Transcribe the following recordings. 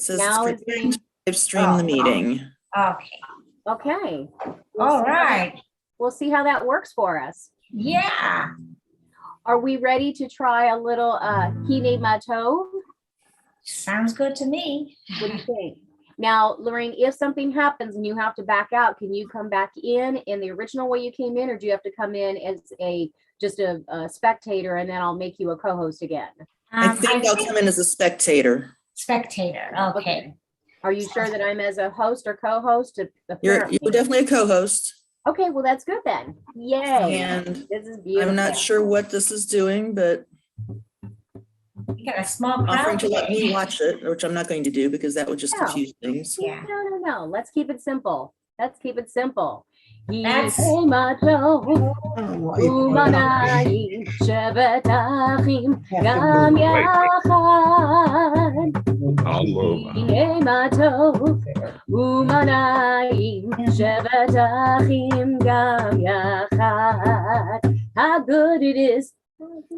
says Now it's is preparing to live stream the meeting. Okay. okay. All right. We'll see how that works for us. Yeah. Are we ready to try a little Hine Matov? Sounds good to me. What do you think? Now, Lorraine, if something happens and you have to back out, can you come back in the original way you came in, or do you have to come in as just a spectator and then I'll make you a co-host again? I think I'll come in as a spectator. Spectator. Okay. Are you sure that I'm as a host or co-host? You're definitely a co-host. Okay, well, that's good then. Yay. And this is beautiful. I'm not sure what this is doing, but You got a small offering crowd to let today. me watch it, which I'm not going to do because that would just No. confuse things. Yeah. No. Let's keep it simple. Let's keep it simple. That's- Umanai Shabbatachim Gam Yachad Hine Matov Umanai Shabbatachim Gam Yachad. How good it is.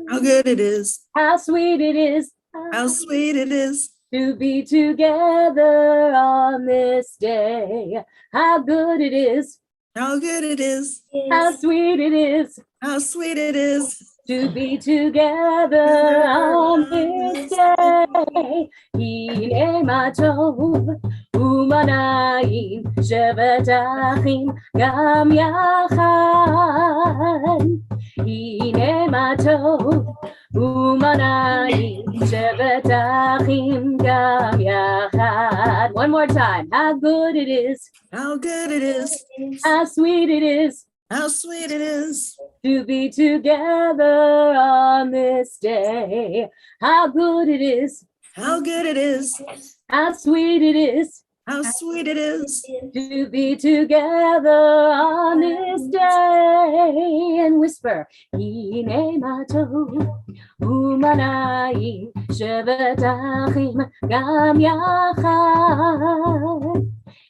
How good it is. How sweet it is. How sweet it is. To be together on this day. How good it is. How good it is. How sweet it is. How sweet it is. To be together on this day. Hine Matov Umanayim Shabbatachim Gam Yachad. Hine Matov Umanayim Shabbatachim Gam Yachad. One more time. How good it is. How good it is. How sweet it is. How sweet it is. To be together on this day. How good it is. How good it is. How sweet it is. How sweet it is. To be together on this day. And whisper. Hine Matov Umanayim Shabbatachim Gam Yachad.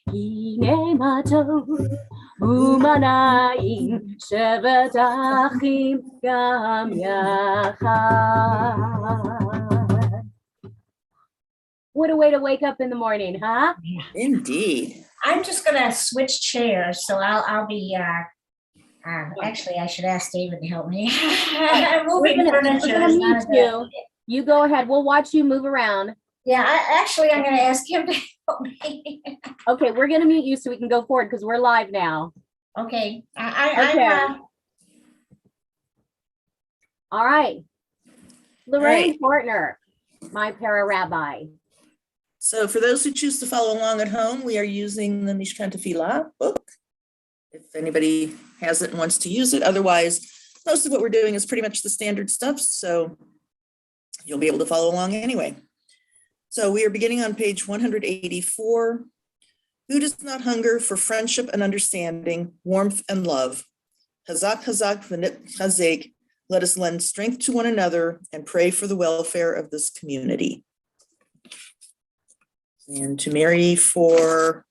Hine Matov Umanayim Shabbatachim Gam Yachad. What a way to wake up in the morning, huh? Indeed. I'm just gonna switch chairs, so I'll be. Actually, I should ask David to help me. Moving We're furniture gonna is meet not a good you. idea. You go ahead. We'll watch you move around. Yeah, I'm gonna ask him to help me. Okay, we're gonna mute you so we can go forward because we're live now. Okay. Okay. All right. Lorraine Partner, my para-rabbi. So for those who choose to follow along at home, we are using the Mishkan Tefillah book. If anybody has it and wants to use it. Otherwise, most of what we're doing is pretty much the standard stuff. So you'll be able to follow along anyway. So we are beginning on page 184. Who does not hunger for friendship and understanding, warmth and love? Hazak, hazak, v'nit chazek. Let us lend strength to one another and pray for the welfare of this community. And to Mary for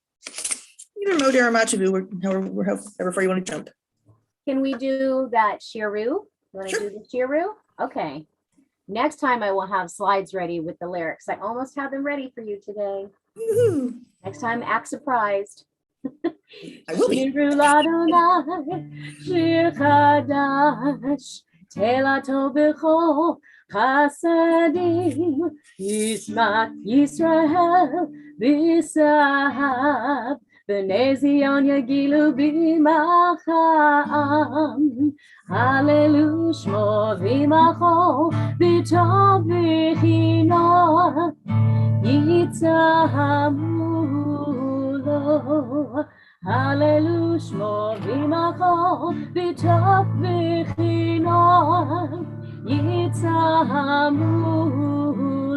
either Moder or Machavu, however far you want to jump. Can we do that shiru? You want to Sure. do the shiru? Okay. Next time I will have slides ready with the lyrics. I almost have them ready for you today. Woohoo. Next time, act surprised. I will be. Shiru l'Adonai, shir chadash, telato b'chol chasadim, yismat Yisrael b'sahav, b'nei Zion yagilu b'macham, hallelu shmo v'macho, b'tov v'chinor, yitzahamu lo, hallelu shmo v'macho, b'tov v'chinor, yitzahamu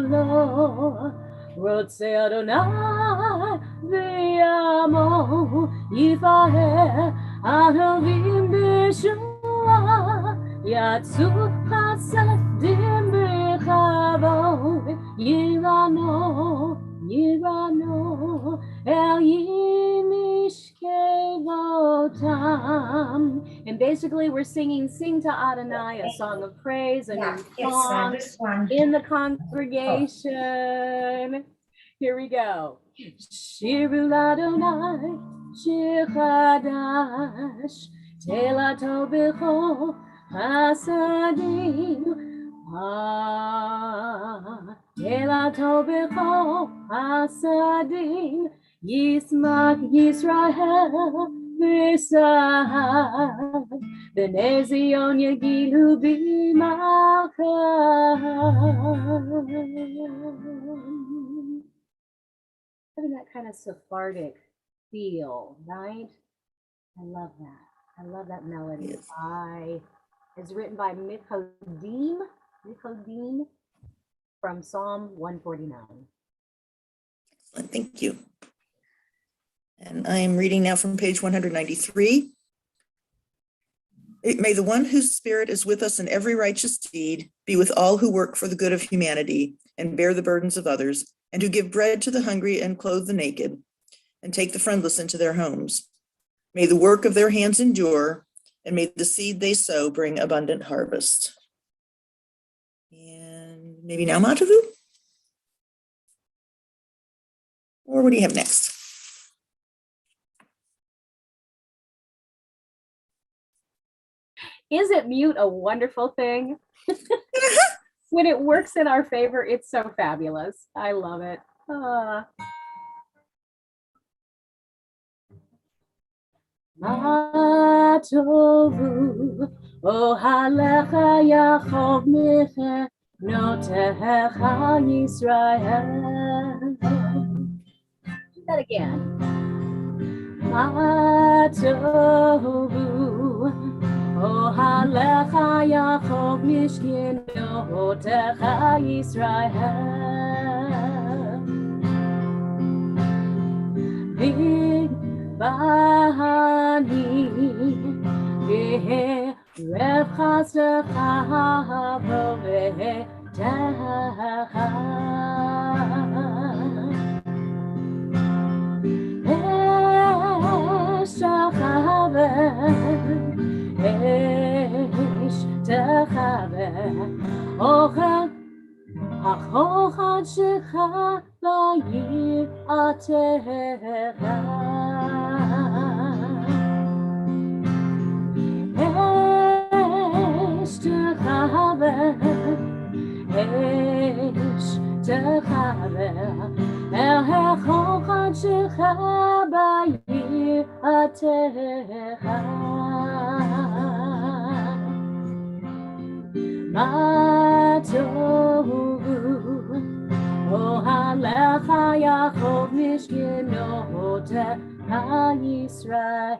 lo. Rotze Adonai v'yamo yifaher ahavim b'shua yatsu chasadim b'chavod yirano el yimishkevotam. And basically we're singing Sing to Adonai, a song of praise, a new song This one. in the congregation. Here we go. Shiru Ladonai, Shir Chadash, Telato B'chol Hasadim, Telato B'chol Hasadim, Yismak Yisrael V'Sahad, B'nei Zion Yegilu B'Malcha. Having that kind of Sephardic feel, right? I love that. I love that melody. Yes. It's written by Mishpatin from Psalm 149. Excellent, thank you. And I am reading now from page 193. May the one whose spirit is with us in every righteous deed be with all who work for the good of humanity and bear the burdens of others, and who give bread to the hungry and clothe the naked, and take the friendless into their homes. May the work of their hands endure, and may the seed they sow bring abundant harvest. And maybe now Madhavu? Or what do you have next? Isn't mute a wonderful thing? When it works in our favor, it's so fabulous. I love it. Ma tovu ohalecha Yaakov mechenotecha Yisrael. Do that again. Ma tovu ohalecha Yaakov mechenotecha Yisrael. Big Bani, Rev Chastecha Vovetecha, Esh Techaver, Ochel Achochat Shecha Vayir Atecha. Esh Techaver, El Hechochat Shecha Vayir Atecha. Ma tovu ohalecha Yaakov mishkenotecha Yisrael.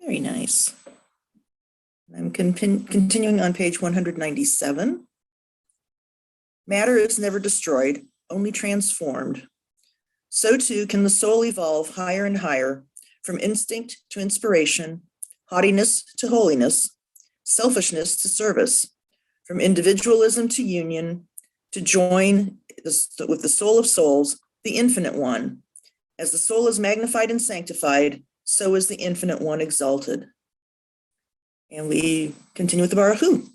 Very nice. I'm continuing on page 197. Matter is never destroyed, only transformed. So too can the soul evolve higher and higher, from instinct to inspiration, haughtiness to holiness, selfishness to service, from individualism to union, to join with the soul of souls, the infinite one. As the soul is magnified and sanctified, so is the infinite one exalted. And we continue with the Baruch Hu.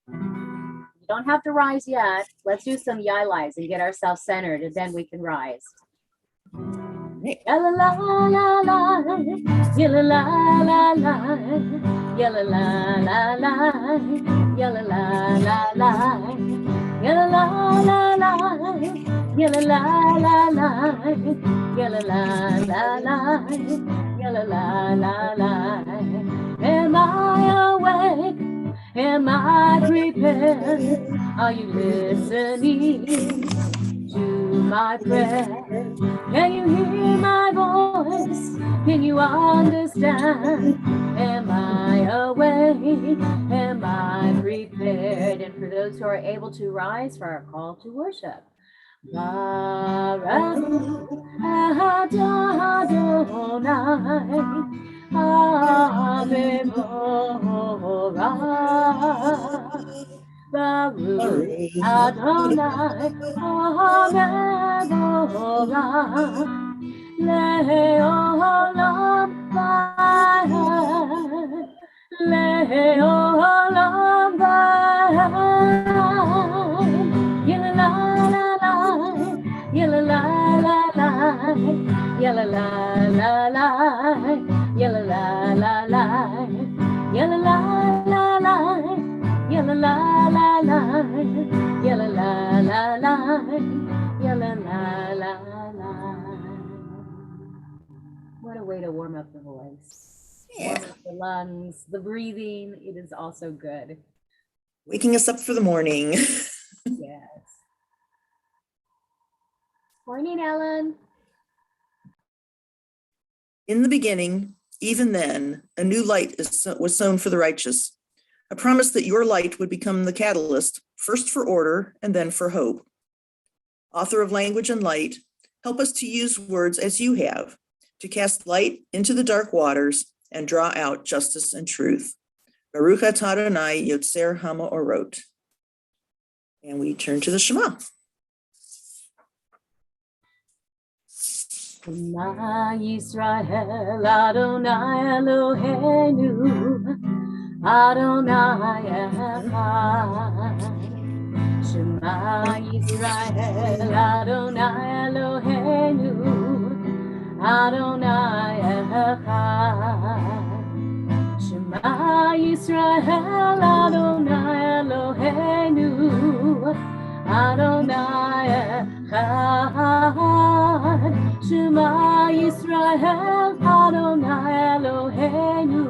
You don't have to rise yet. Let's do some yai-lais and get ourselves centered, and then we can rise. Yalla la la la, yalla la la la, yalla la la la, yalla la la la, yalla la la la, yalla la la la, yalla la la la, yalla la la la. Am I awake? Am I prepared? Are you listening to my prayer? Can you hear my voice? Can you understand? Am I awake? Am I prepared? And for those who are able to rise for our call to worship. Baruch Adonai, Amevorach. Baruch Adonai, Amevorach. Le'olam va'ed, Le'olam va'ad. Yalla la la la, yalla la la la, yalla la la la, yalla la la la, yalla la la la, yalla la la la, yalla la la la, yalla la la la. What a way to warm up the voice. Yeah. Warm up the lungs, the breathing. It is also good. Waking us up for the morning. Yes. Morning, Ellen. In the beginning, even then, a new light was sown for the righteous, a promise that your light would become the catalyst, first for order and then for hope. Author of language and light, help us to use words as you have, to cast light into the dark waters and draw out justice and truth. Baruch atah Adonai Yotzer Hamaorot. And we turn to the Shema. Shema Yisrael Adonai Eloheinu Adonai Echad. Shema Yisrael Adonai Eloheinu Adonai Echad. Shema Yisrael Adonai Eloheinu Adonai Echad. Shema Yisrael Adonai Eloheinu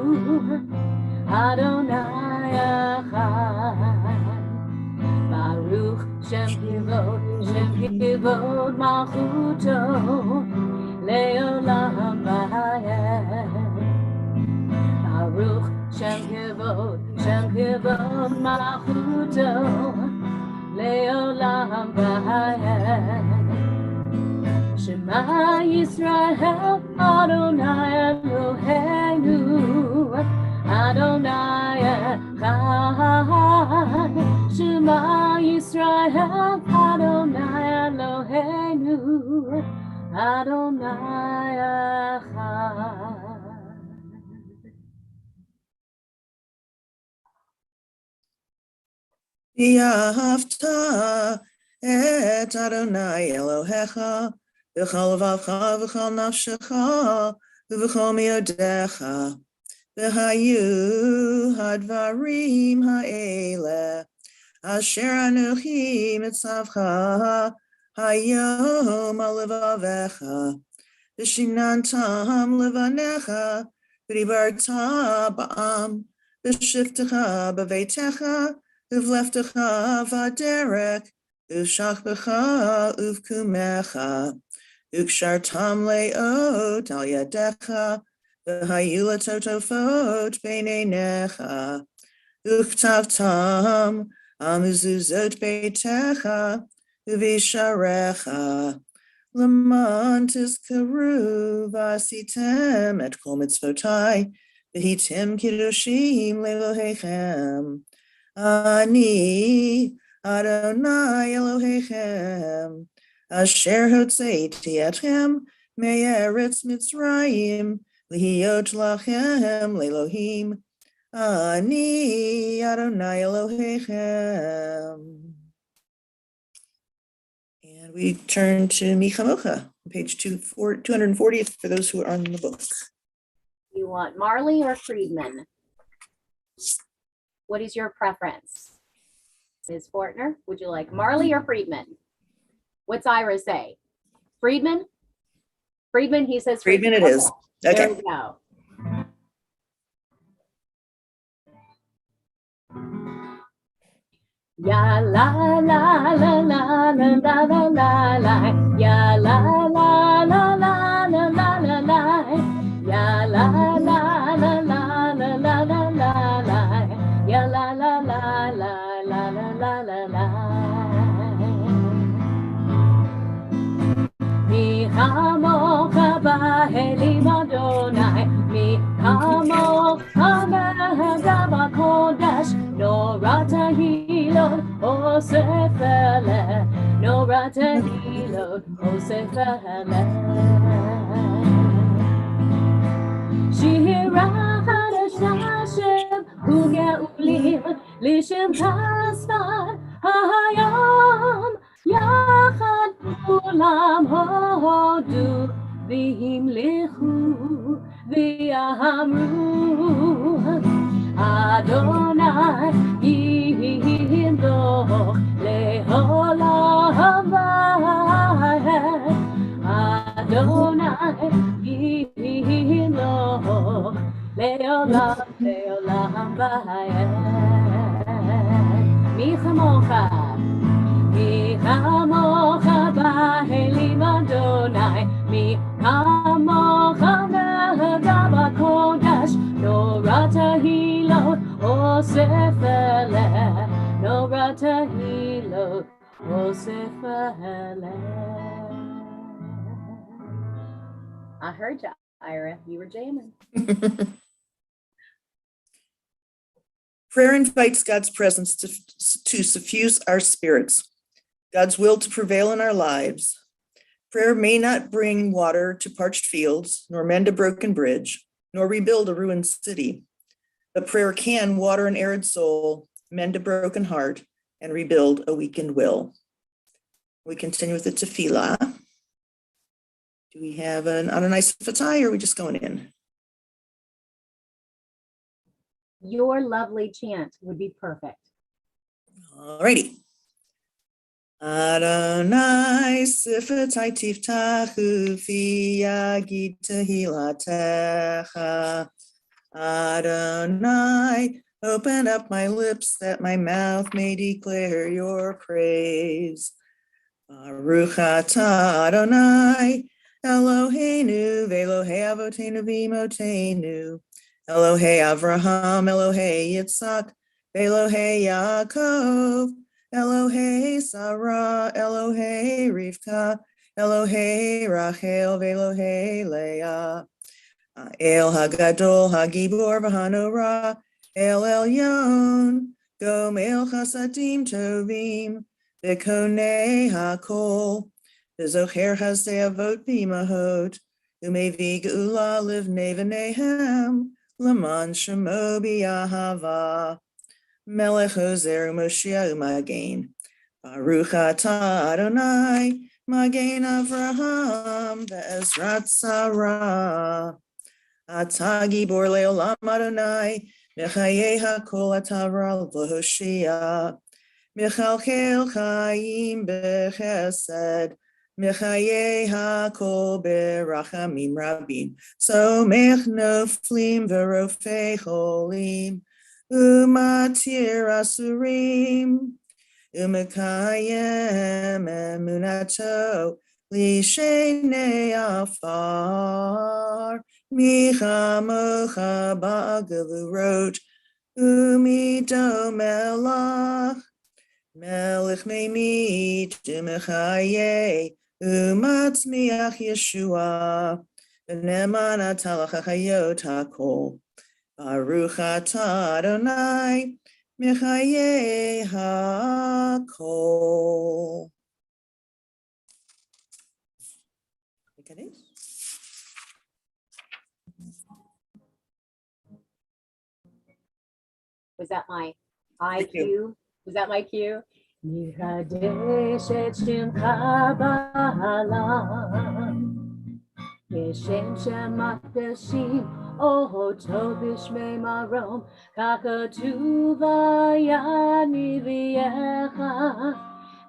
Adonai Echad. Baruch Shem Kivod Malchuto Leolam Vayed. Baruch Shem Kivod Malchuto Leolam Vayed. Shema Yisrael Adonai Eloheinu Adonai Echad. Shema Yisrael Adonai Eloheinu Adonai Echad. V'ahavta et Adonai Elohecha v'chol levavcha v'chol nafshecha v'chol miodecha v'hayu hadvarim ha'ele asher anuchi mitzavcha hayom al levavecha v'shinantam levanecha v'dibarta ba'am v'shiftecha b'veitecha Uvleftecha vaderek, uvshachbecha uvkumecha, ukshartam leot al yadecha, v'hayula totofot beinenecha, uktavtam amuzuzot beitecha, uvisharecha, leman tizkaru vasitem et kol mitzvotai, v'hitim kiddushim lelohechem. Ani Adonai Elohechem Asher Hotzeiti Etchem Me'eretz Mitzrayim Lihiyot Lachem Lelohim Ani Adonai Elohechem. And we turn to Michamocha, page 240 for those who are on the book. You want Marley or Friedman? What is your preference? Ms. Fortner, would you like Marley or Friedman? What's Ira say? Friedman? Friedman, he says Friedman it is. There Okay. we go. Ya la la la la la la la la la. Ya la la la la la la la la. Ya la la la la la la la la la. Ya la la la la la la la la la. Mi chamocha b'elim Adonai, mi chamocha b'hagam hakodesh, nora tehilot osef eleh, nora tehilot osef eleh. Shira chadasha וגאולים לשם חסד היום יחד כולם הודו והמלכו ואמרו אדוני ימלוך לעולם ועד אדוני ימלוך לעולם לעולם ועד מי כמוך מי כמוך באלים אדוני מי כמוך נגע בקודש נורא תהילות אוסף אלה נורא תהילות אוסף אלה. I heard you, Ira. You were jamming. Prayer invites God's presence to suffuse our spirits, God's will to prevail in our lives. Prayer may not bring water to parched fields, nor mend a broken bridge, nor rebuild a ruined city. But prayer can water an arid soul, mend a broken heart, and rebuild a weakened will. We continue with the tefillah. Do we have an Adonai Siffatai, or are we just going in? Your lovely chant would be perfect. All righty. Adonai Siffatai tiftachu fi yagid tehilatecha. Adonai, open up my lips that my mouth may declare your praise. Baruch atah Adonai, Eloheinu ve'Elohei avotenu v'imotenu, Elohei Avraham, Elohei Yitzhak, ve'Elohei Yaakov, Elohei Sarah, Elohei Rivka, Elohei Rachel, ve'Elohei Leah. El Hagadol, Hagibor, V'Hanora, El Elyon, Gomel Chasadim Tovim, V'Konei HaKol, V'Zocher Haseavot B'Imahot, U'Mevi Geula Livnei V'Nehem, L'man Shemo B'Yahava, Melech Hoser U'Moshiach U'Magen, Baruch atah Adonai, Magen Avraham, V'Ezrat Sarah. Atah gibor le'olam Adonai, Mechayei hakol atah ral v'hoshia, Mechalchel chayim b'chesed, Mechayei hakol b'rachamim rabim, Somech noflim v'rofei cholim, Umatir asurim, Umekayem emunato, Lishenei afar, Michamocha ba'gavurot, Umido melach, Melech meimit, Umechaye, Umatzmiach Yeshua, V'neman atalach hachayot hakol, Baruch atah Adonai, Mechayei hakol. Okay. Was that my IQ? Was that my cue? Yichadesh et shemcha ba'alam, Yeshem shemakdashim ohoto b'shmei marom, kakatu vayani v'yecha,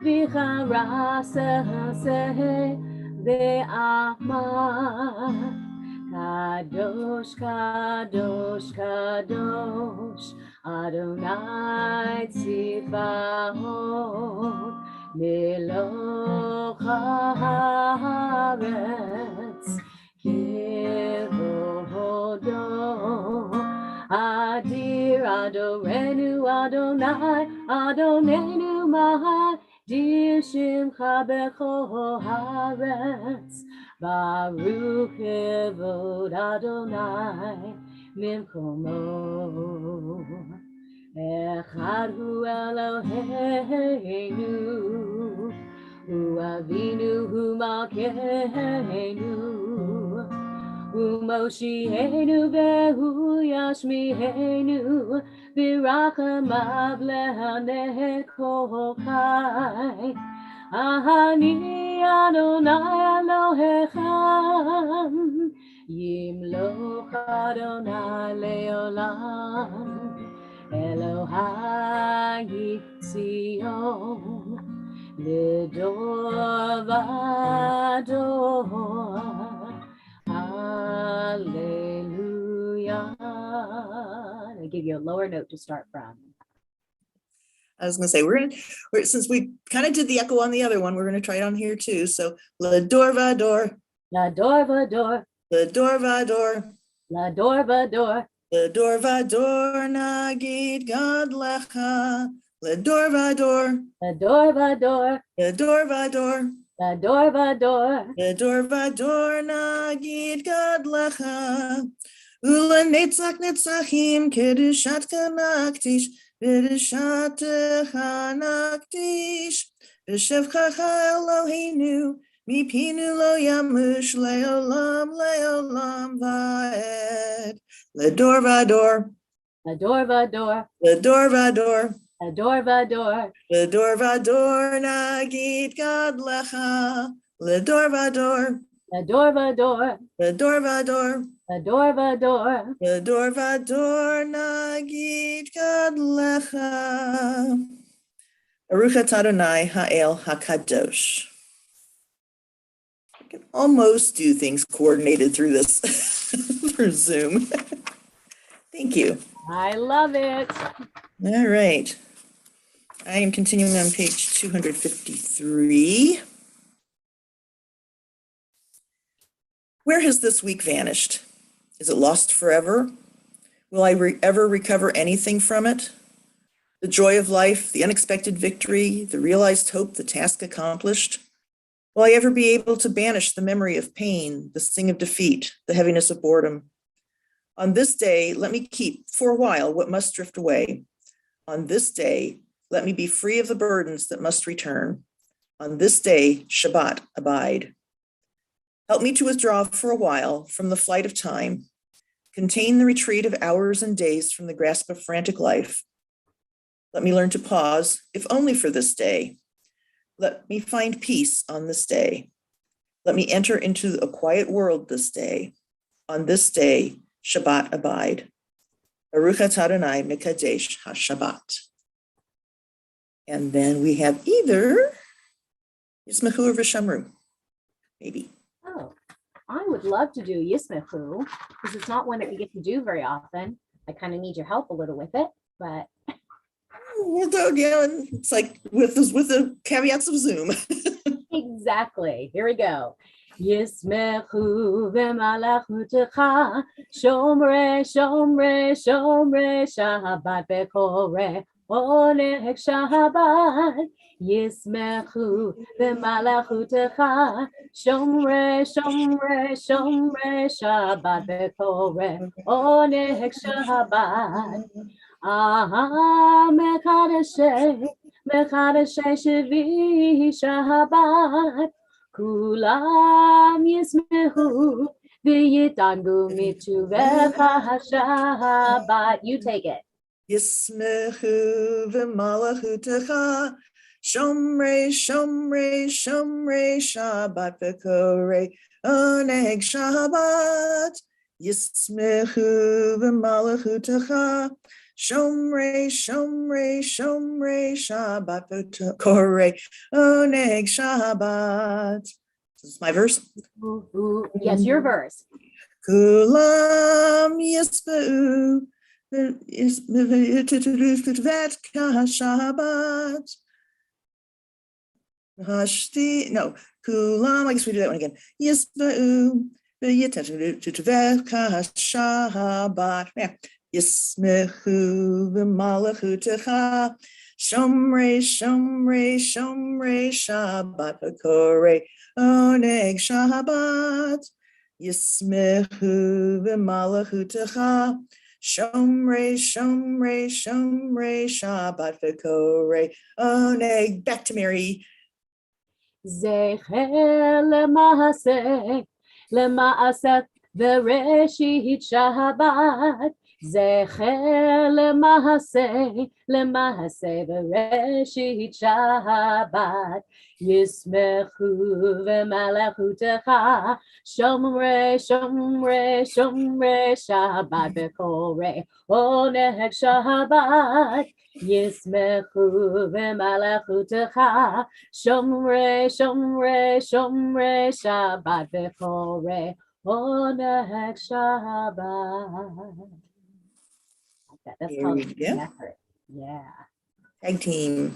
v'charaseh ve'amah. Kadosh, Kadosh, Kadosh, Adonai Tziva'ot, Melech haaretz, Kivodo, Adir Adorenu Adonai, Adonenu Mahadir Shimcha b'chol haaretz, Baruch Kevod Adonai Mimkomo. Echad hu Eloheinu, Hu Avinu, Hu Malkeinu, Umoshienu vehu yashmihenu virachamav lehanekochai. Ahani Adonai Elohechem Yimloch Adonai leolam Elohai Tzion Lidor vador Hallelujah. I give you a lower note to start from. I was going to say, since we kind of did the echo on the other one, we're going to try it on here too. So, Lador vador, Lador vador, Lador vador, Lador vador, Lador vador, Nagid God lecha, Lador vador, Lador vador, Lador vador, Lador vador, Lador vador, Nagid God lecha, Ula netzach netzachim, Kedushat kanaktish, B'rishat chanaktish, B'shevchacha Eloheinu, Mipinu lo yamush leolam leolam vaed. Ledor vador, Lador vador, Ledor vador, Lador vador, Ledor vador, Nagid God lecha, Ledor vador, Lador vador, Ledor vador, Lador vador, Ledor vador, Nagid God lecha. Baruch atah Adonai ha'el hakadosh. I can almost do things coordinated through this through Zoom. Thank you. I love it. All right. I am continuing on page 253. Where has this week vanished? Is it lost forever? Will I ever recover anything from it? The joy of life, the unexpected victory, the realized hope, the task accomplished? Will I ever be able to banish the memory of pain, the sting of defeat, the heaviness of boredom? On this day, let me keep for a while what must drift away. On this day, let me be free of the burdens that must return. On this day, Shabbat abide. Help me to withdraw for a while from the flight of time, contain the retreat of hours and days from the grasp of frantic life. Let me learn to pause, if only for this day. Let me find peace on this day. Let me enter into a quiet world this day. On this day, Shabbat abide. Baruch atah Adonai mekadesh ha-Shabbat. And then we have either Yismechu or Vishamru, maybe. Oh, I would love to do Yismechu because it's not one that we get to do very often. I kind of need your help a little with it, but We'll do, yeah, and it's like with the caveats of Zoom. exactly. Here we go. Yismechu v'malachutecha shomre shomre shomre Shabbat v'koreh oneg Shabbat. Yismechu v'malachutecha shomre shomre shomre Shabbat v'koreh oneg Shabbat. Aha mekadeshe shvi Shabbat. Kulam yismehu v'yitangu mituvecha Shabbat. You take it. Yismechu v'malachutecha shomre shomre shomre Shabbat v'koreh oneg Shabbat. Yismechu v'malachutecha shomre shomre shomre Shabbat v'koreh oneg Shabbat. This is my verse. Yes, your verse. Kulam yismechu v'vet Shabbat. Hashti, no, kulam, I guess we do that one again. Yismechu v'vet Shabbat. Yeah. Yismechu v'malachutecha shomre shomre shomre Shabbat v'koreh oneg Shabbat. Yismechu v'malachutecha shomre shomre shomre Shabbat v'koreh oneg. Back to Mary. Zecher lema'aseh Bereshit Shabbat, Zecher Lemahaseh, Bereshit Shabbat, Yismechu v'malachutecha, Shomre Shabbat b'chore, Oneg Shabbat, Yismechu v'malachutecha, Shomre Shabbat b'chore, Oneg Shabbat. That's There called we go. Method. Yeah. Tag team.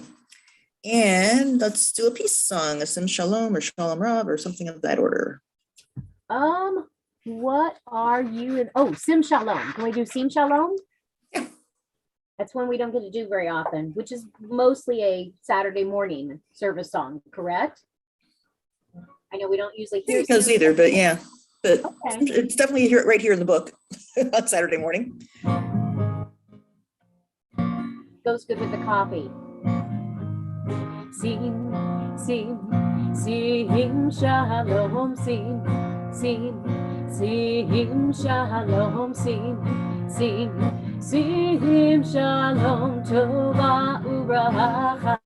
And let's do a peace song, a Sim Shalom or Shalom Rav or something of that order. What are you in? Oh, Sim Shalom. Can we do Sim Shalom? Yeah. That's one we don't get to do very often, which is mostly a Saturday morning service song, correct? I know we don't usually hear It goes either, but yeah. But Okay. it's definitely here, right here in the book on Saturday morning. Goes good with the coffee. Sim Shalom, Sim Shalom, Sim Shalom, Tova Uracha.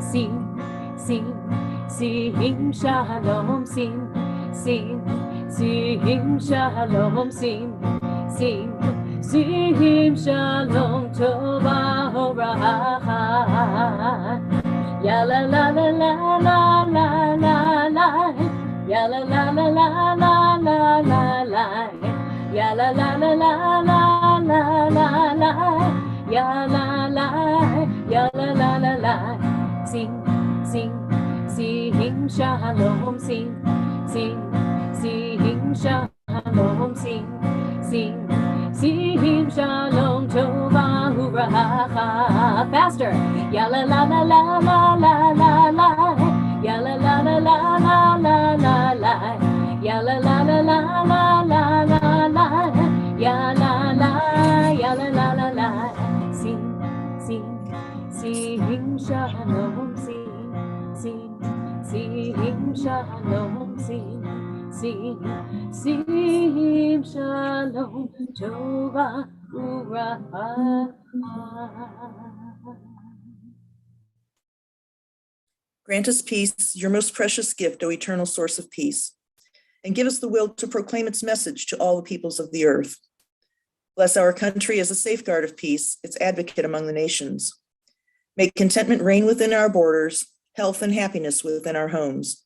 Sim Shalom, Sim Shalom, Sim Shalom, Tova Uracha. Ya la la la la la la la la. Ya la la la la la la la la. Ya la la la la la la la la. Ya la la la. Sing shalom, sing shalom, sing shalom, tova uracha. Faster. Ya la la la la la la la la. Ya la la la la la la la la. Ya la la la la la la la la. Ya la la la. Sing shalom, sing shalom, sing shalom, tova uracha. Grant us peace, your most precious gift, O eternal source of peace, and give us the will to proclaim its message to all the peoples of the earth. Bless our country as a safeguard of peace, its advocate among the nations. Make contentment reign within our borders, health and happiness within our homes.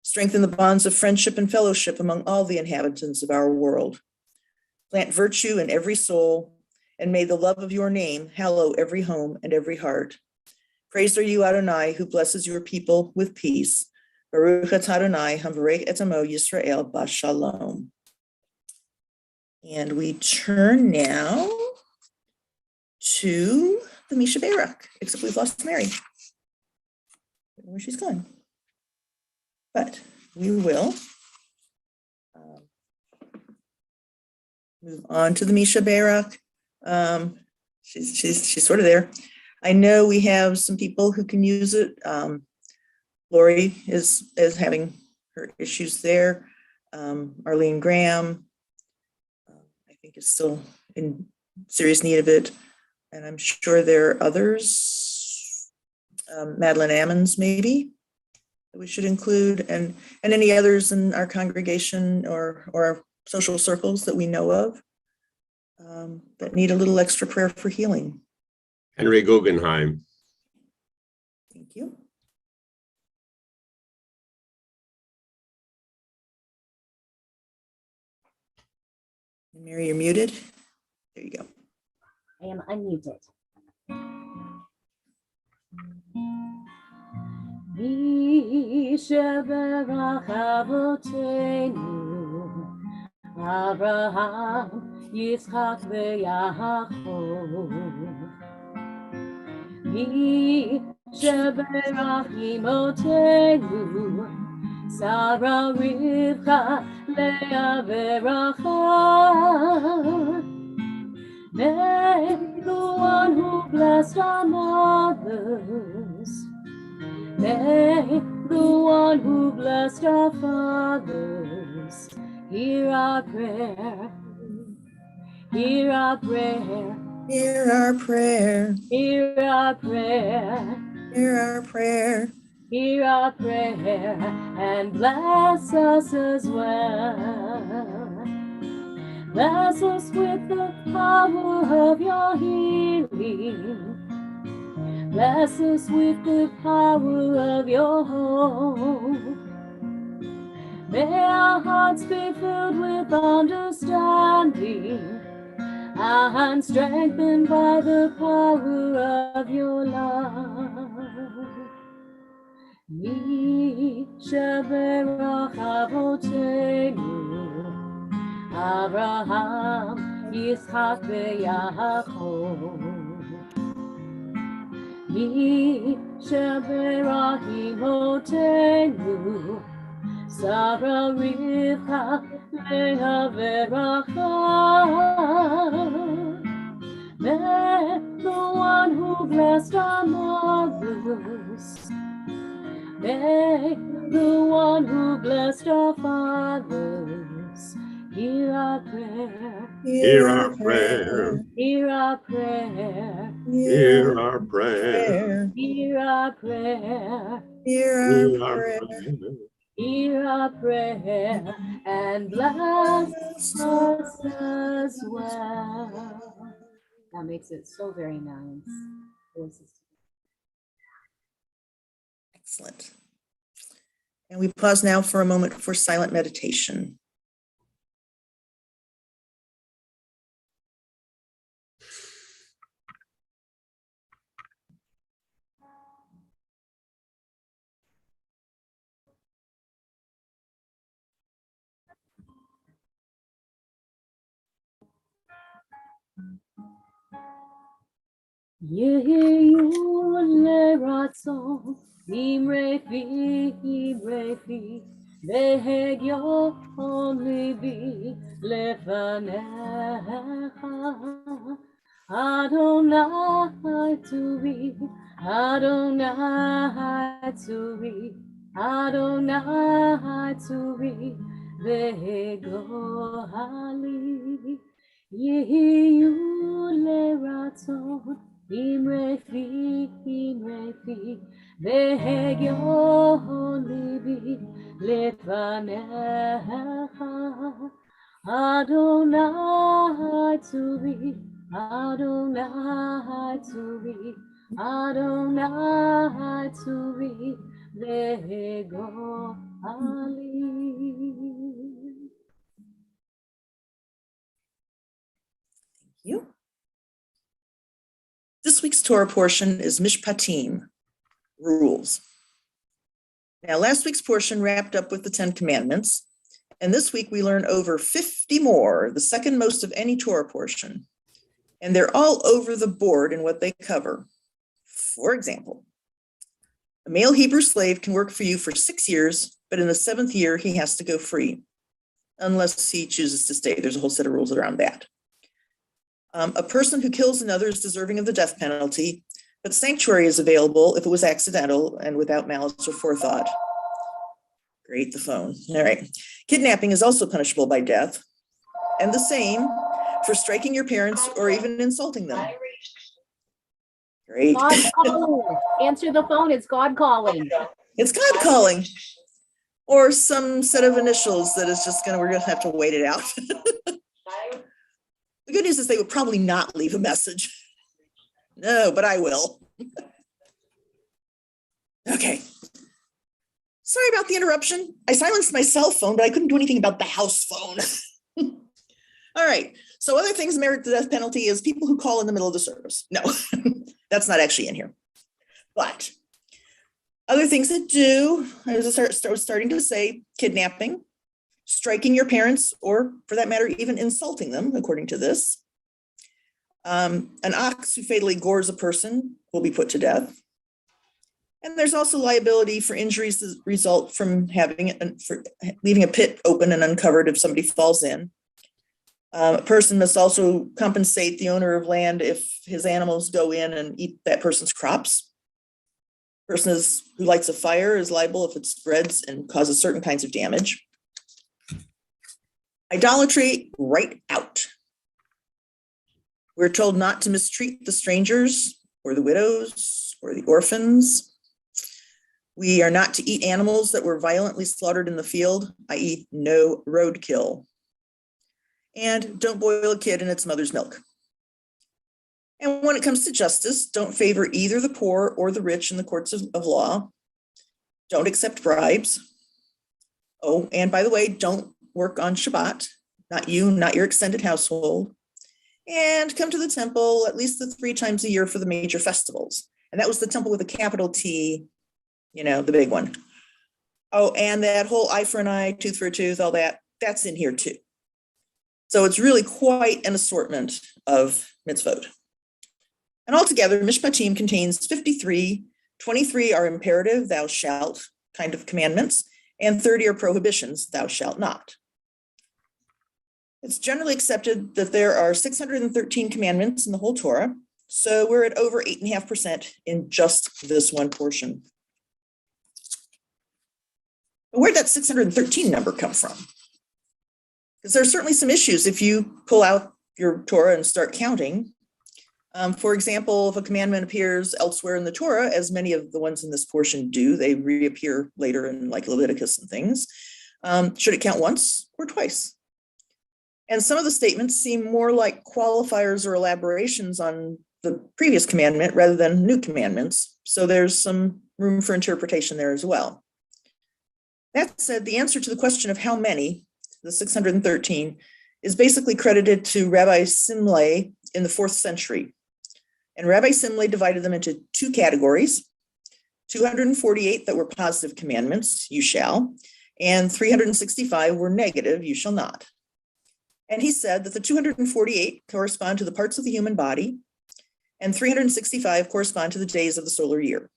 Strengthen the bonds of friendship and fellowship among all the inhabitants of our world. Plant virtue in every soul, and may the love of your name hallow every home and every heart. Praised are you, Adonai, who blesses your people with peace. Baruch atah Adonai, havarech et amo Yisrael b'shalom. And we turn now to the Misha Barak, except we've lost Mary. I don't know where she's gone. But we will move on to the Misha Barak. She's sort of there. I know we have some people who can use it. Lori is having her issues there. Arlene Graham, I think, is still in serious need of it. And I'm sure there are others, Madeline Ammons maybe, that we should include, and any others in our congregation or our social circles that we know of that need a little extra prayer for healing. Henry Guggenheim. Thank you. Mary, you're muted. There you go. I am unmuted. Yishaberach Avotenu, Abraham, Yitzchak veYaakov. Yishaberach Imotenu, Sarah, Rivka, Leah veRachel. May the one who blessed our mothers, may the one who blessed our fathers, Hear our prayer. Hear our prayer. Hear our prayer. Hear our prayer. Hear our prayer. Hear our prayer and bless us as well. Bless us with the power of your healing. Bless us with the power of your hope. May our hearts be filled with understanding and strengthened by the power of your love. Yishaberach Avotenu, Abraham, Yitzchak, veYaakov. Yishaberach Imotenu, Sarah, Rivka, Leah, Veracha. May the one who blessed our mothers, may the one who blessed our fathers, hear our prayer. Hear our prayer. Hear our prayer. Hear our prayer. Hear our prayer. Hear Hear our our prayer. prayer. Hear our prayer and bless us as well. That makes it so very nice. Excellent. And we pause now for a moment for silent meditation. Yehiyu ratzon, imrefi, vehegyo libi lefanecha. Adonai tuvi, Adonai tuvi, vegohali. Yehiyu ratzon. Imrefi, vehegyo libi lefanecha. Adonai tuvi, Adonai tuvi, vego ali. Thank you. This week's Torah portion is Mishpatin Rules. Now, last week's portion wrapped up with the 10 Commandments, and this week we learn over 50 more, the second most of any Torah portion. And they're all over the board in what they cover. For example, a male Hebrew slave can work for you for 6 years, but in the 7th year, he has to go free, unless he chooses to stay. There's a whole set of rules around that. A person who kills another is deserving of the death penalty, but sanctuary is available if it was accidental and without malice or forethought. Great, the phone. All right. Kidnapping is also punishable by death, and the same for striking your parents or even insulting them. Great. God calling. Answer the phone. It's God calling. It's God calling. Or some set of initials that is just we're gonna have to wait it out. The good news is they would probably not leave a message. No, but I will. Okay. Sorry about the interruption. I silenced my cell phone, but I couldn't do anything about the house phone. All right. So other things merit the death penalty is people who call in the middle of the service. No, that's not actually in here. But other things that do, I was starting to say, kidnapping, striking your parents, or for that matter, even insulting them, according to this. An ox who fatally gores a person will be put to death. And there's also liability for injuries that result from leaving a pit open and uncovered if somebody falls in. A person must also compensate the owner of land if his animals go in and eat that person's crops. Person who lights a fire is liable if it spreads and causes certain kinds of damage. Idolatry, right out. We're told not to mistreat the strangers or the widows or the orphans. We are not to eat animals that were violently slaughtered in the field, i.e. no roadkill. And don't boil a kid in its mother's milk. And when it comes to justice, don't favor either the poor or the rich in the courts of law. Don't accept bribes. Oh, and by the way, don't work on Shabbat. Not you, not your extended household. And come to the temple at least the 3 times a year for the major festivals. And that was the temple with a capital T, you know, the big one. Oh, and that whole eye for an eye, tooth for a tooth, all that, that's in here too. So it's really quite an assortment of mitzvot. And altogether, Mishpatim contains 53, 23 are imperative, thou shalt, kind of commandments, and 30 are prohibitions, thou shalt not. It's generally accepted that there are 613 commandments in the whole Torah, so we're at over 8.5% in just this one portion. But where'd that 613 number come from? Because there are certainly some issues if you pull out your Torah and start counting. For example, if a commandment appears elsewhere in the Torah, as many of the ones in this portion do, they reappear later in like Leviticus and things. Should it count once or twice? And some of the statements seem more like qualifiers or elaborations on the previous commandment rather than new commandments. So there's some room for interpretation there as well. That said, the answer to the question of how many, the 613, is basically credited to Rabbi Simlai in the 4th century. And Rabbi Simlai divided them into 2 categories, 248 that were positive commandments, you shall, and 365 were negative, you shall not. And he said that the 248 correspond to the parts of the human body, and 365 correspond to the days of the solar year,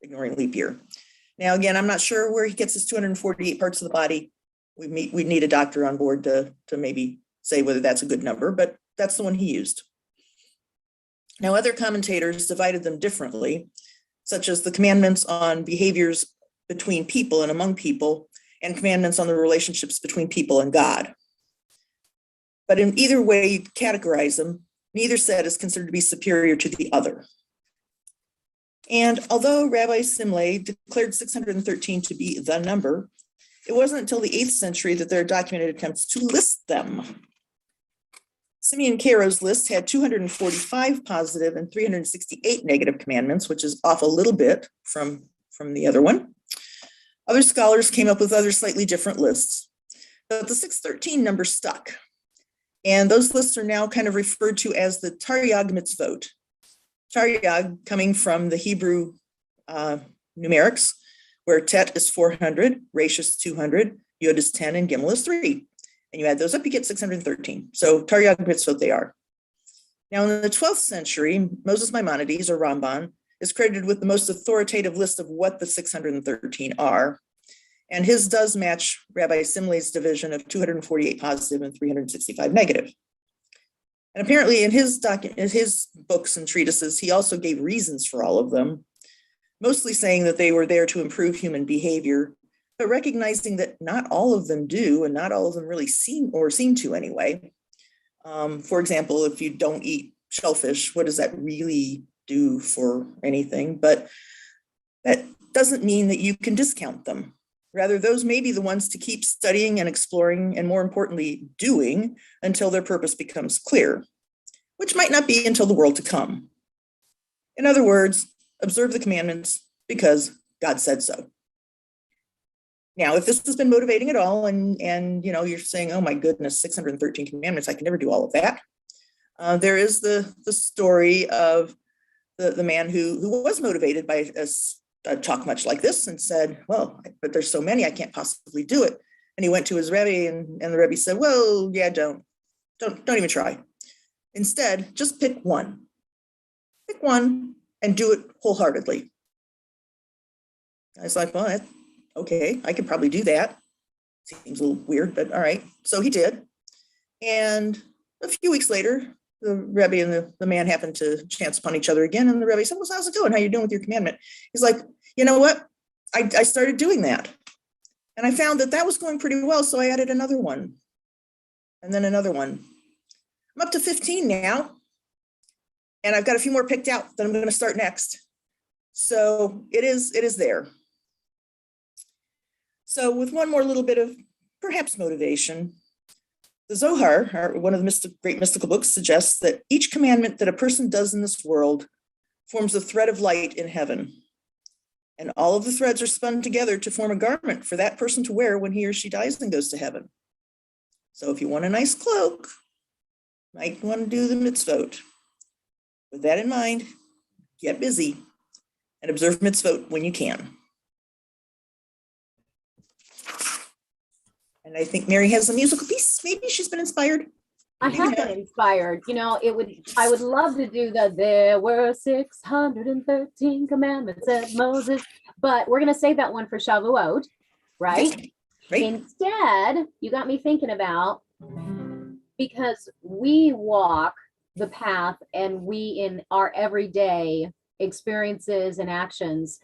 ignoring leap year. Now, again, I'm not sure where he gets his 248 parts of the body. We need a doctor on board to maybe say whether that's a good number, but that's the one he used. Now, other commentators divided them differently, such as the commandments on behaviors between people and among people, and commandments on the relationships between people and God. But in either way you categorize them, neither set is considered to be superior to the other. And although Rabbi Simlai declared 613 to be the number, it wasn't until the 8th century that there are documented attempts to list them. Simeon Caro's list had 245 positive and 368 negative commandments, which is off a little bit from the other one. Other scholars came up with other slightly different lists, but the 613 number stuck. And those lists are now kind of referred to as the Taryag mitzvot. Taryag coming from the Hebrew numerics, where Tet is 400, Resh is 200, Yod is 10, and Gimel is 3. And you add those up, you get 613. So Taryag mitzvot they are. Now in the 12th century, Moses Maimonides, or Ramban, is credited with the most authoritative list of what the 613 are. And his does match Rabbi Simlai's division of 248 positive and 365 negative. And apparently in his books and treatises, he also gave reasons for all of them, mostly saying that they were there to improve human behavior, but recognizing that not all of them do, and not all of them really seem to anyway. For example, if you don't eat shellfish, what does that really do for anything? But that doesn't mean that you can discount them. Rather, those may be the ones to keep studying and exploring, and more importantly, doing until their purpose becomes clear, which might not be until the world to come. In other words, observe the commandments because God said so. Now, if this has been motivating at all, and you know, you're saying, oh my goodness, 613 commandments, I can never do all of that. There is the story of the man who was motivated by a talk much like this and said, well, but there's so many, I can't possibly do it. And he went to his Rebbe, and the Rebbe said, well, yeah, don't even try. Instead, just pick one. Pick one and do it wholeheartedly. I was like, well, okay, I could probably do that. Seems a little weird, but all right. So he did. And a few weeks later, the Rebbe and the man happened to chance upon each other again. And the Rebbe said, well, how's it going? How you doing with your commandment? He's like, you know what? I started doing that. And I found that was going pretty well. So I added another one. and then another one. I'm up to 15 now. And I've got a few more picked out that I'm going to start next. So it is there. So with one more little bit of perhaps motivation, the Zohar, one of the great mystical books, suggests that each commandment that a person does in this world forms a thread of light in heaven. And all of the threads are spun together to form a garment for that person to wear when he or she dies and goes to heaven. So if you want a nice cloak, you might want to do the mitzvot. With that in mind, get busy and observe mitzvot when you can. And I think Mary has a musical piece. Maybe she's been inspired. I have been inspired. You know, I would love to do there were 613 commandments, said Moses, but we're going to save that one for Shavuot, right? Right. Instead, you got me thinking about, because we walk the path and we in our everyday experiences and actions,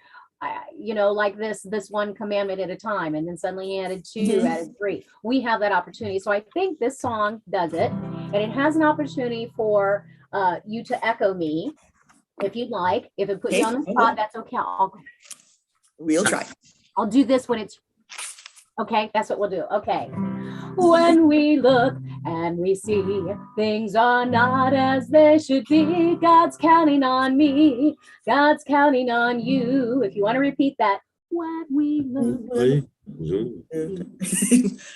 you know, like this one commandment at a time, and then suddenly added 2, added 3. We have that opportunity. So I think this song does it, and it has an opportunity for you to echo me if you'd like. If it puts you on the spot, that's okay. We'll try. I'll do this when it's okay. That's what we'll do. Okay. When we look and we see things are not as they should be, God's counting on me. God's counting on you. If you want to repeat that, when we look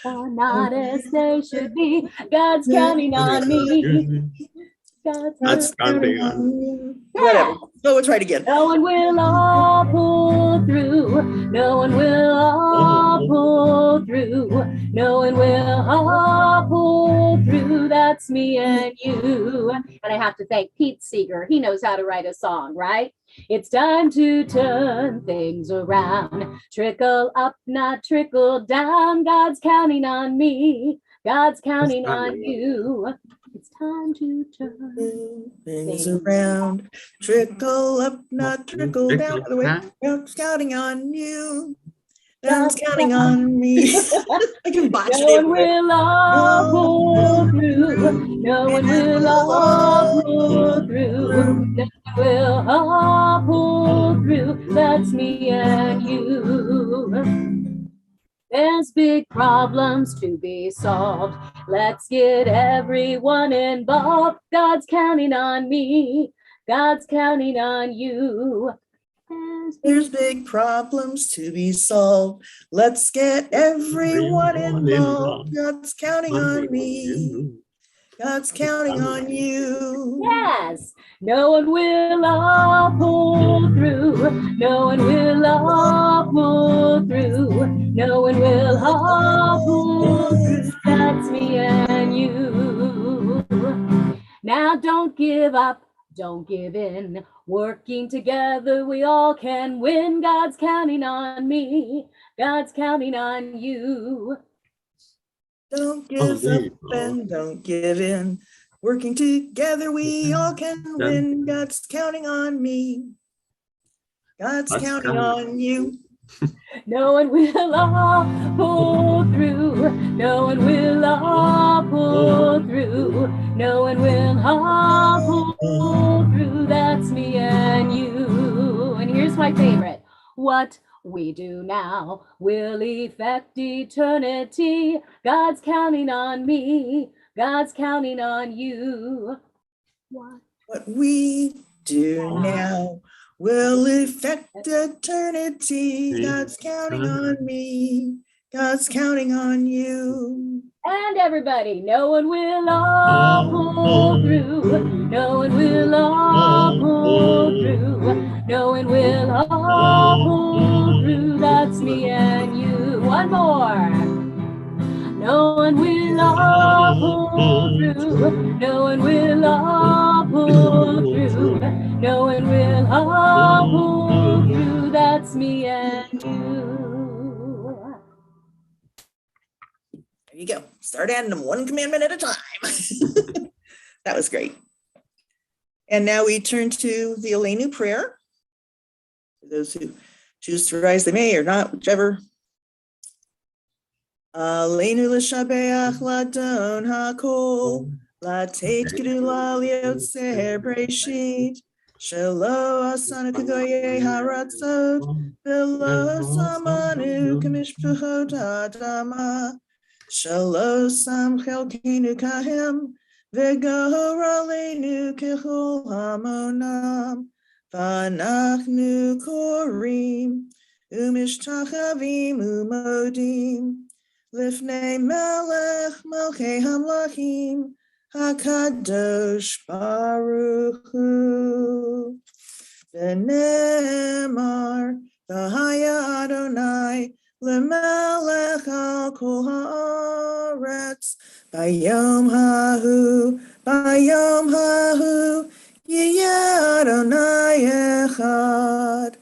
are not as they should be, God's counting on me. God's counting on you. Whatever. So we'll try it again. No one will all pull through. No one will all pull through. No one will all pull through. That's me and you. And I have to thank Pete Seeger. He knows how to write a song, right? It's time to turn things around. Trickle up, not trickle down. God's counting on me. God's counting on you. It's time to turn things around. Trickle up, not trickle down. By the way, God's counting on you. God's counting on me. I can botch it. No one will all pull through. No one will all pull through. No one will all pull through. That's me and you. There's big problems to be solved. Let's get everyone involved. God's counting on me. God's counting on you. There's big problems to be solved. Let's get everyone involved. God's counting on me. God's counting on you. Yes. No one will all pull through. No one will all pull through. No one will all pull through. That's me and you. Now don't give up. Don't give in. Working together, we all can win. God's counting on me. God's counting on you. Don't give up and don't give in. Working together, we all can win. God's counting on me. God's counting on you. No one will all pull through. No one will all pull through. No one will all pull through. That's me and you. And here's my favorite. What we do now will affect eternity. God's counting on me. God's counting on you. What we do now will affect eternity. God's counting on me. God's counting on you. And everybody, no one will all pull through. No one will all pull through. No one will all pull through. That's me and you. One more. No one will all pull through. No one will all pull through. No one will all pull through. That's me and you. There you go. Start adding them one commandment at a time. That was great. And now we turn to the Elenu Prayer. For those who choose to rise, they may or not, whichever. Alenu l'shabeach ladon hakol, latet gedula liotzer breshit, shelo asanu kagoye haratzot, velo samanu kamishpachot adama, shelo sam chelkenu kahem, v'gor alenu kechol hamonam, v'anachnu korim, umishtachavim umodim, Lifnei Melech Melchei Hamlachim Hakadosh Baruch Hu. V'nemar V'haya Adonai L'melech al kol haaretz Bayom hahu Yiyeh Adonai echad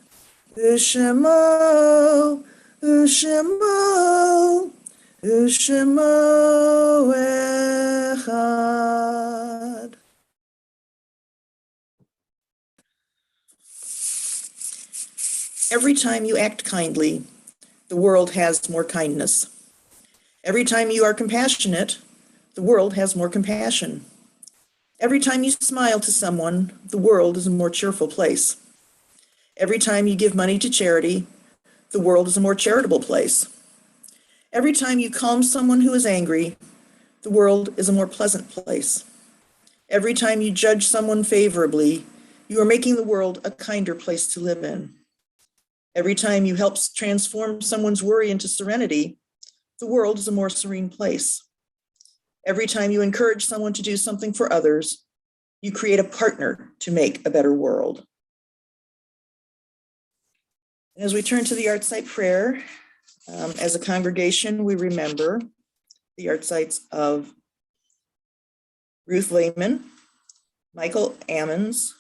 U'shemo U'shemo echad. Every time you act kindly, the world has more kindness. Every time you are compassionate, the world has more compassion. Every time you smile to someone, the world is a more cheerful place. Every time you give money to charity, the world is a more charitable place. Every time you calm someone who is angry, the world is a more pleasant place. Every time you judge someone favorably, you are making the world a kinder place to live in. Every time you help transform someone's worry into serenity, the world is a more serene place. Every time you encourage someone to do something for others, you create a partner to make a better world. As we turn to the Art Site prayer, as a congregation, we remember the art sites of Ruth Lehman, Michael Ammons,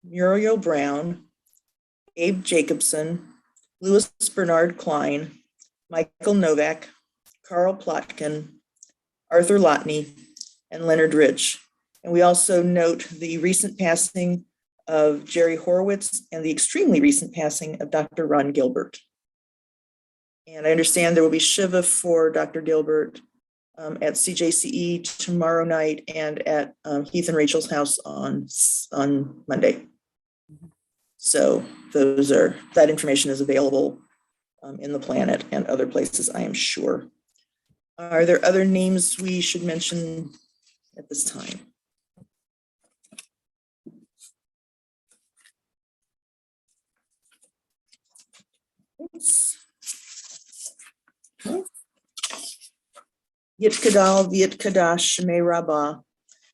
Muriel Brown, Abe Jacobson, Louis Bernard Klein, Michael Novak, Carl Plotkin, Arthur Lotney, and Leonard Rich. And we also note the recent passing of Jerry Horowitz and the extremely recent passing of Dr. Ron Gilbert. And I understand there will be Shiva for Dr. Gilbert at CJCE tomorrow night and at Heath and Rachel's house on Monday. So that information is available in the Planet and other places, I am sure. Are there other names we should mention at this time? Yitkadal v'yitkadash shemei rabbah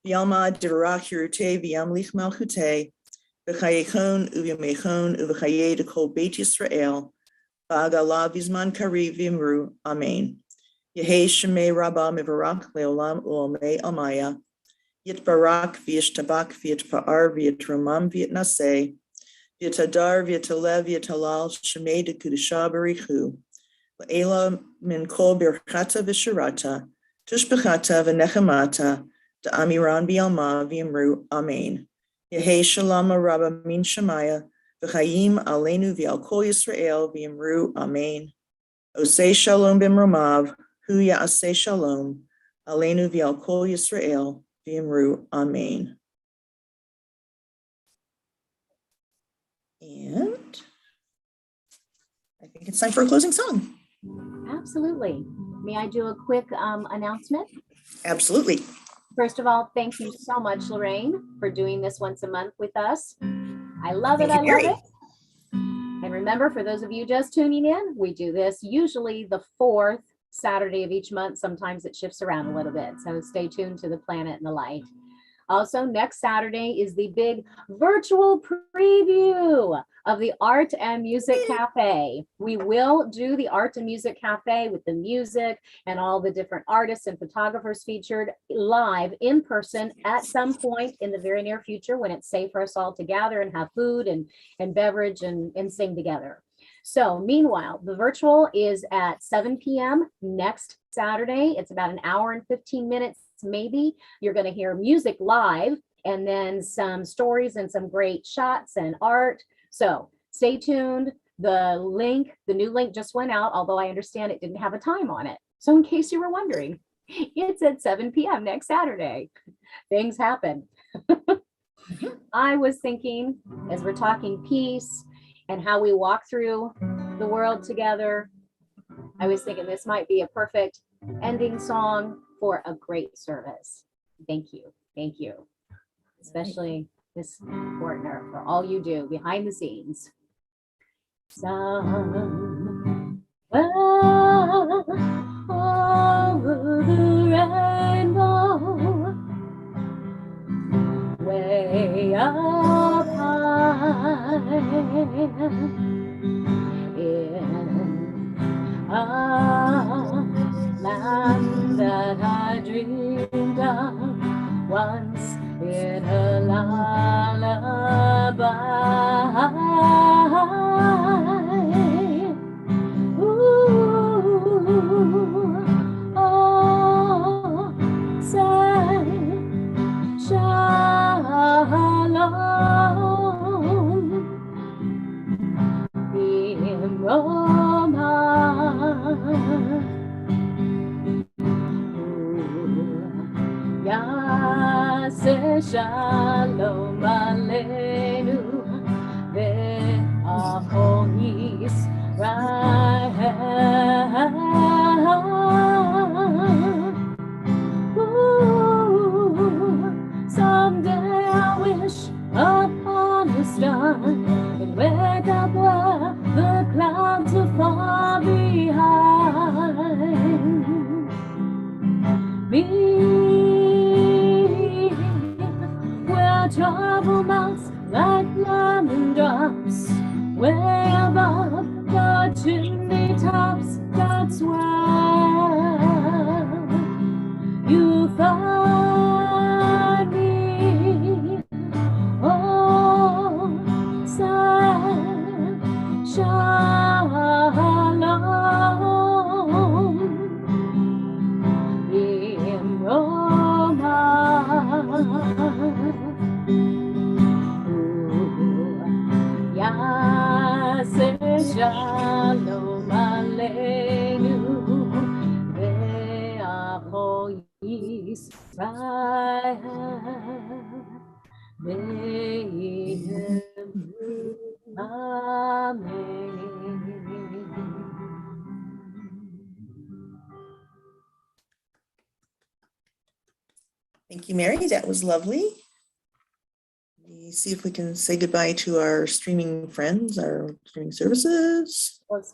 v'yalma divrach hirute v'yamlich malchute v'chayechon u'v'yamechon u'v'chayei dekol Beit Yisrael v'agala v'zman kariv v'imru amen. Yehei shemei rabbah mivarach le'olam u'omei amaya yitbarak v'yishtabak v'yitpa'ar v'yitromam v'yitnaseh v'yitadar v'yitalev v'yitalal shemei dekudusha barichu Ela min kol birchata v'shirata, tushbechata v'nechemata, da'amiran bi'alma v'yimru amen. Yehei shalom rabba min shemaya, v'chayim alenu v'al kol Yisrael v'yimru amen. Osei shalom b'mromav, hu ya'aseh shalom, alenu v'al kol Yisrael v'yimru amen. And I think it's time for a closing song. Absolutely. May I do a quick announcement? Absolutely. First of all, thank you so much, Lorraine, for doing this once a month with us. I love it. Thank you, I love Mary. it. And remember, for those of you just tuning in, we do this usually the 4th Saturday of each month. Sometimes it shifts around a little bit. So stay tuned to the Planet and the Light. Also, next Saturday is the big virtual preview of the Art and Music Cafe. We will do the Art and Music Cafe with the music and all the different artists and photographers featured live in person at some point in the very near future when it's safe for us all to gather and have food and beverage and sing together. So meanwhile, the virtual is at 7 p.m. next Saturday. It's about an hour and 15 minutes. Maybe you're going to hear music live and then some stories and some great shots and art. So stay tuned. The new link just went out, although I understand it didn't have a time on it. So in case you were wondering, it's at 7 p.m. next Saturday. Things happen. I was thinking, as we're talking peace and how we walk through the world together, I was thinking this might be a perfect ending song for a great service. Thank you. Thank you. Especially this partner for all you do behind the scenes. Somewhere over the rainbow, way up high, in a land that I dreamed of once in a lullaby. Ooh, oh, say shalom in Roma. Yase shalom Elenu Prayer. Someday I wish upon a star and wake up where the clouds are far behind me, where trouble melts like lemon drops, way above the chimney tops. That's where you find me. Oh, say shalom in Roma. Yase shalom Elenu Ve'apo Yisrael Ve'yem Amen. Thank you, Mary. That was lovely. See if we can say goodbye to our streaming friends, our streaming services. Let's